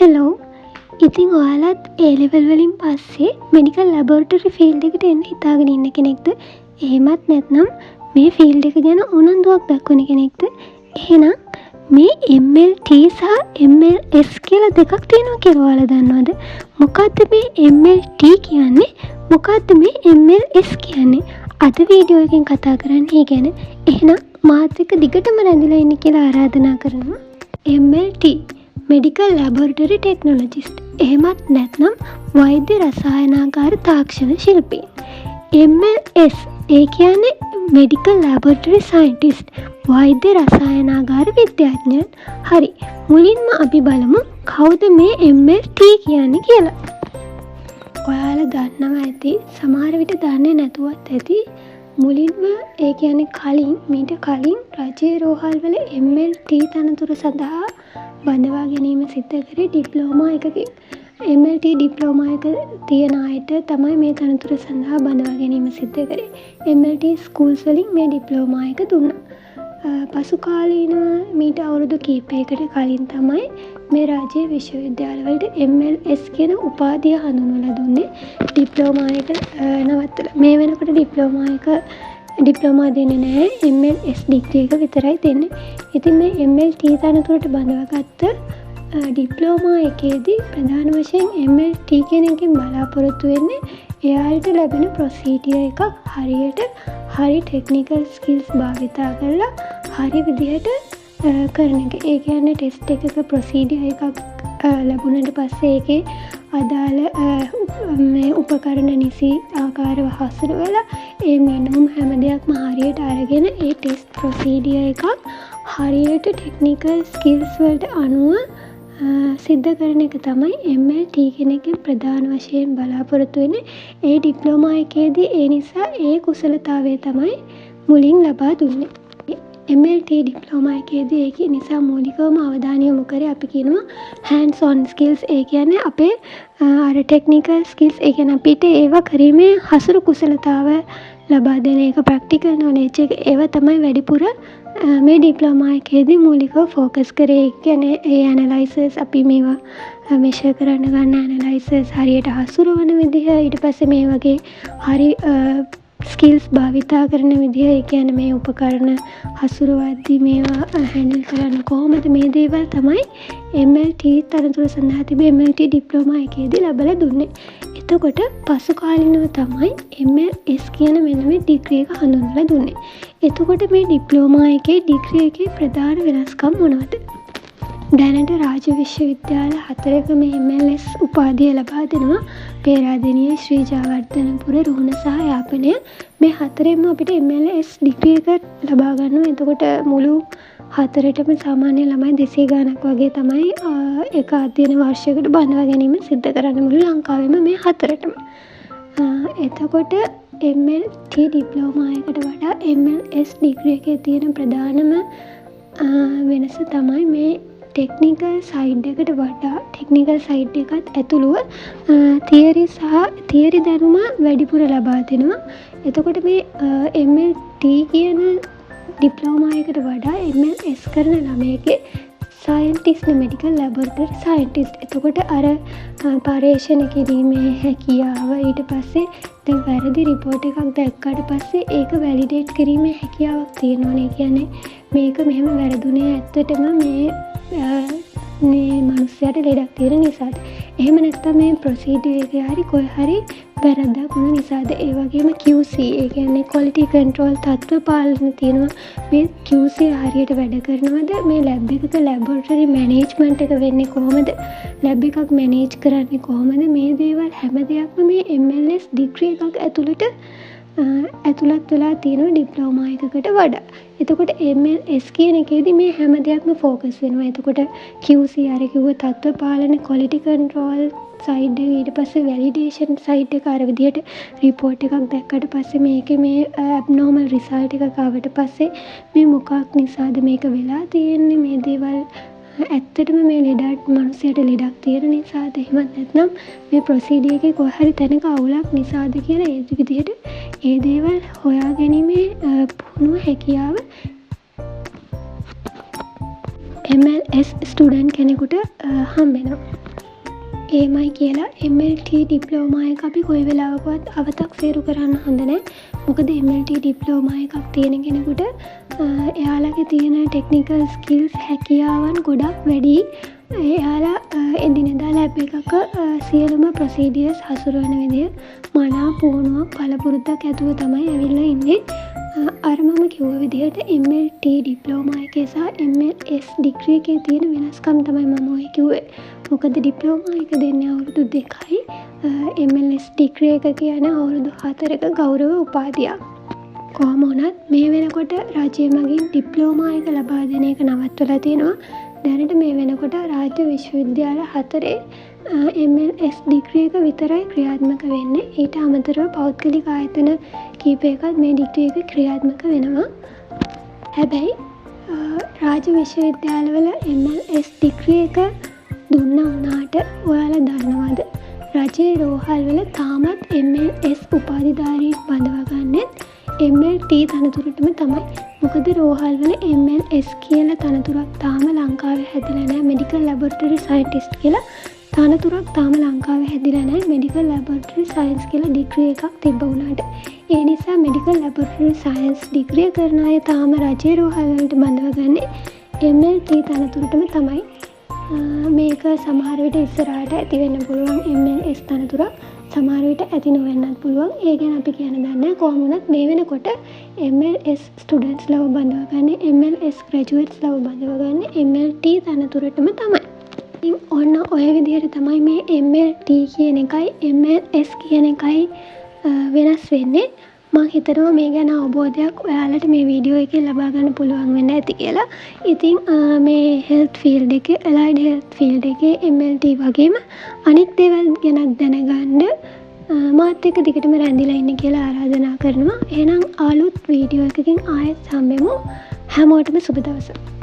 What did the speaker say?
Hello ඉතින් ඔයාලත් A-level වලින් පස්සේ මෙඩිකල් ලැබොරටරි ෆීල්ඩ් එකට එන්න හිතාගෙන ඉන්න කෙනෙක්ද? එහෙමත් නැත්නම් මේ ෆීල්ඩ් එක ගැන උනන්දුවක් දක්වන කෙනෙක්ද? එහෙනම් මේ MLT සහ MLS කියලා දෙකක් තියෙනවා කියලා ඔයාලා දන්නවද? මොකද්ද මේ MLT කියන්නේ? මොකද්ද මේ MLS කියන්නේ? අද වීඩියෝ එකෙන් කතා කරන්නේ ගැන. එහෙනම් මාත් එක්ක දිගටම රැඳිලා ඉන්න කියලා ආරාධනා කරනවා. MLT Medical Laboratory Technologist. එහෙමත් නැත්නම් වෛද්‍ය රසායනාගාර තාක්ෂණ ශිල්පී. MLS ඒ කියන්නේ Medical Laboratory Scientist. වෛද්‍ය රසායනාගාර විද්‍යාඥයන්. හරි. මුලින්ම අපි බලමු කවුද මේ MLT කියන්නේ කියලා. ඔයාලා දන්නවා ඇති, සමහර විට දන්නේ නැතුවත් ඇති. මුලින්ම ඒ කියන්නේ මීට කලින් රජයේ රෝහල් වල MLT තනතුර සඳහා බඳවා ගැනීම සිද්ධ කරේ ඩිප්ලෝමා එකකින්. MLT ඩිප්ලෝමා එක තියන අයට තමයි මේ තනතුර සඳහා බඳවා ගැනීම සිද්ධ කරේ. MLT ස්කූල්ස් වලින් මේ ඩිප්ලෝමා එක දුන්නා. පසු කාලීනව මීට අවුරුදු කිහිපයකට කලින් තමයි මේ රාජ්‍ය විශ්වවිද්‍යාලවලට MLS කියන උපාධිය හඳුන්වලා දුන්නේ. ඩිප්ලෝමා එක නවත්තලා. මේ වෙනකොට ඩිප්ලෝමා දෙන්නේ නැහැ. MLS ඩිග්‍රී එක විතරයි දෙන්නේ. ඉතින් මේ MLT තනතුරට බඳවාගත්ත ඩිප්ලෝමා එකේදී ප්‍රධාන වශයෙන් MLT කියන එකෙන් බලාපොරොත්තු වෙන්නේ එයාට ලැබෙන ප්‍රොසීඩියර් එකක් හරියට හරි ටෙක්නිකල් ස්කිල්ස් භාවිතා කරලා හරි විදිහට කරන එක. ඒ කියන්නේ ටෙස්ට් එකක ප්‍රොසීඩියර් එකක් ලැබුණට පස්සේ ඒකේ අදාළ මේ උපකරණ නිසි ආකාරව හසුරුවලා ඒ මිනිමුම් හැම දෙයක්ම හරියට අරගෙන ඒ ටෙස්ට් ප්‍රොසීඩියර් එකක් හරියට ටෙක්නිකල් ස්කිල්ස් වලට අනුව සිද්ධ කරන එක තමයි MLT කෙනෙක්ගෙන් ප්‍රධාන වශයෙන් බලාපොරොත්තු වෙන්නේ. ඒ ඩිප්ලෝමා එකේදී ඒ නිසා ඒ කුසලතාවය තමයි මුලින් ලබා දුන්නේ. MLT ඩිප්ලෝමා එකේදී ඒක නිසා මූලිකවම අවධානය යොමු කරේ අපි කියනවා hands on skills. ඒ කියන්නේ අපේ අර ටෙක්නිකල් ස්කිල්ස්, ඒ කියන්නේ අපිට ඒවා කිරීමේ හසුරු කුසලතාව ලබා දෙන එක, ප්‍රැක්ටිකල් නොලෙජ් එක, ඒවා තමයි වැඩිපුර මේ ඩිප්ලෝමා එකේදී මූලිකව ෆෝකස් කරේ. ඒ කියන්නේ ඒ ඇනලයිසස්, අපි මේවා මෙෂර් කරන්න ගන්න ඇනලයිසස්, හරියට හසුරුවන විදිහ, ඊට පස්සේ මේ වගේ හරි ස්කිල්ස් භාවිතා කරන විදිහ, ඒ කියන්නේ මේ උපකරණ හසුරුවද්දී මේවා හැන්ඩල් කරන්න කොහොමද, මේ දේවල් තමයි MLT තනතුර සඳහා තිබේ MLT ඩිප්ලෝමා එකේදී ලැබලා දුන්නේ. එතකොට පසු කාලිනව තමයි MLS කියන මෙන්න මේ ඩිග්‍රී එක හඳුන්වලා දුන්නේ. එතකොට මේ ඩිප්ලෝමා එකේ ඩිග්‍රී එකේ ප්‍රධාන වෙනස්කම් මොනවද? දැනට රාජ්‍ය විශ්වවිද්‍යාල 4කම MLS උපාධිය ලබා දෙනවා. පේරාදෙණිය, ශ්‍රී ජයවර්ධනපුර, රුහුණ සහ යාපනය. මේ 4ෙම අපිට MLS ඩිග්‍රී එක ලබා ගන්නවා. එතකොට මුළු 4ටම සාමාන්‍ය ළමයි 200 ගණක් වගේ තමයි එක අධ්‍යයන වර්ෂයකට බඳවා ගැනීම සිද්ධ කරන්නේ මුළු ලංකාවෙම මේ 4ටම. එතකොට MLT ඩිප්ලෝමා එකට වඩා MLS ඩිග්‍රී එකේ තියෙන ප්‍රධානම වෙනස තමයි මේ ටෙක්නිකල් සයිඩ් එකට වඩා ටෙක්නිකල් සයිඩ් එකත් ඇතුළුව තියරි දැනුම වැඩිපුර ලබා දෙනවා. එතකොට මේ MLT කියන ඩිප්ලෝමා එකට වඩා MLS කරන ළමයෙක්ගේ සයන්ටිස්ට්, මෙඩිකල් ලැබොරටරි සයන්ටිස්ට්. එතකොට අර පර්යේෂණ කිරීමේ හැකියාව, ඊට පස්සේ දැන් වැරදි රිපෝට් එකක් දැක්කට පස්සේ ඒක වැලිඩේට් කිරීමේ හැකියාවක් තියෙනවනේ. කියන්නේ මේක මෙහෙම වැරදුනේ ඇත්තටම මේ මනුස්සයාට ලෙඩක් තියෙන නිසාද, එහෙම නැත්නම් මේ ප්‍රොසීඩියර් එකේ හරි කොයි හරි වැරද්දක් වුණ නිසාද. ඒ වගේම QC, ඒ කියන්නේ ක්වොලිටි කන්ට්‍රෝල්, තත්ත්ව පාලන තියෙනවා. මේ QC හරියට වැඩ කරනවද, මේ ලැබ් එකක ලැබොරටරි මැනේජ්මන්ට් එක වෙන්නේ කොහොමද, ලැබ් එකක් මැනේජ් කරන්නේ කොහොමද, මේ දේවල් හැම දෙයක්ම මේ MLS ඩිග්‍රී එකක් ඇතුළත් වෙලා තියෙනවා ඩිප්ලෝමා එකකට වඩා. එතකොට MLS කියන එකේදී මේ හැම දෙයක්ම ෆෝකස් වෙනවා. එතකොට QC අර කිව්ව තත්ත්ව පාලන, ක්වොලිටි කන්ට්‍රෝල් සයිඩ් එක, ඊට පස්සේ වැලිඩේෂන් සයිඩ් එක, අර විදිහට රිපෝට් එකක් දැක්කට පස්සේ මේකේ මේ ඇබ්නෝමල් රිසල්ට් එකක් ආවට පස්සේ මේ මොකක් නිසාද මේක වෙලා තියෙන්නේ, මේ දේවල් ඇත්තටම මේ ලෙඩට මනුස්සයට ලෙඩක් තියෙන නිසාද, එහෙමත් නැත්නම් මේ ප්‍රොසීඩියර් එකේ කොහේ හරි තැනක අවුලක් නිසාද කියලා ඒ විදිහට ඒ දේවල් හොයා ගැනීමේ පුහුණුව හැකියාව MLS ස්ටුඩන්ට් කෙනෙකුට හම්බෙනවා. ඒමයි කියලා MLT ඩිප්ලෝමා එක අපි කොයි වෙලාවකවත් අවතක්සේරු කරන්න හොඳ නැහැ. මොකද MLT ඩිප්ලෝමා එකක් තියෙන කෙනෙකුට එයාලගේ තියෙන ටෙක්නිකල් ස්කිල්ස් හැකියාවන් ගොඩක් වැඩි. එයාලා එදිනෙදා ලැබ් එකක සියලුම ප්‍රොසීඩියර්ස් හසුරුවන විදිය මනා පුහුණුවක් පළපුරුද්දක් ඇතුව තමයි ඇවිල්ලා ඉන්නේ. අර මම කිව්ව විදිහට MLT ඩිප්ලෝමා එකේ සහ MLS ඩිග්‍රී එකේ තියෙන වෙනස්කම් තමයි මම ඔය කිව්වේ. මොකද ඩිප්ලෝමා එක දෙන්නේ අවුරුදු 2යි, MLS ඩිග්‍රී එක කියන්නේ අවුරුදු 4ක ගෞරව උපාධියක්. කොහොම වුණත් මේ වෙනකොට රාජ්‍ය මගින් ඩිප්ලෝමා එක ලබා දෙන එක නවත්වලා තියෙනවා. දැනට මේ වෙනකොට රාජ්‍ය විශ්වවිද්‍යාල 4 MLS ඩිග්‍රී එක විතරයි ක්‍රියාත්මක වෙන්නේ. ඊට අමතරව පෞද්ගලික ආයතන කීපයකත් මේ ඩිග්‍රී එක ක්‍රියාත්මක වෙනවා. හැබැයි රාජ්‍ය විශ්වවිද්‍යාලවල MLS ඩිග්‍රී එක දුන්නා වුණාට ඔයාලා දන්නවද රජයේ රෝහල් වල තාමත් MLS උපාධිධාරීන් බඳවාගන්නෙත් MLT තනතුරටම තමයි. මොකද රෝහල් වල MLS කියලා තනතුරක් තාම ලංකාවේ හැදිලා නැහැ. මෙඩිකල් ලැබොරටරි සයන්ටිස්ට් කියලා තනතුරක් තාම ලංකාවේ හැදිලා නැහැ. මෙඩිකල් ලැබොරටරි සයන්ස් කියලා ඩිග්‍රී එකක් තිබ්බ වුණාට. ඒ නිසා මෙඩිකල් ලැබොරටරි සයන්ස් ඩිග්‍රී කරන අය තාම රජයේ රෝහල් වලට බඳවාගන්නේ MLT තනතුරටම තමයි. මේක සමහර විට ඉස්සරහට ඇති වෙන්න පුළුවන් MLS තනතුරක්. සමහර විට ඇති නොවෙන්නත් පුළුවන්. ඒ ගැන අපි කියන්න දන්නේ නැහැ. කොහොම වුණත් මේ වෙනකොට MLS ස්ටුඩන්ට්ස් ලව බඳවාගන්නේ MLS ග්‍රැජුවේට්ස් ලව බඳවාගන්නේ MLT තනතුරටම තමයි. ඉතින් ඔන්න ඔය විදිහට තමයි මේ MLT කියන එකයි MLS කියන එකයි වෙනස් වෙන්නේ. මම හිතනවා මේ ගැන අවබෝධයක් ඔයාලට මේ වීඩියෝ එකෙන් ලබා ගන්න පුළුවන් වෙන්න ඇති කියලා. ඉතින් මේ හෙල්ත් ෆීල්ඩ් එකේ ඇලයිඩ් හෙල්ත් ෆීල්ඩ් එකේ MLT වගේම අනිත් දේවල් ගැන දැනගන්න මාත් එක්ක දිගටම රැඳිලා ඉන්න කියලා ආරාධනා කරනවා. එහෙනම් අලුත් වීඩියෝ එකකින් ආයෙත් හම්බෙමු. හැමෝටම සුබ දවසක්.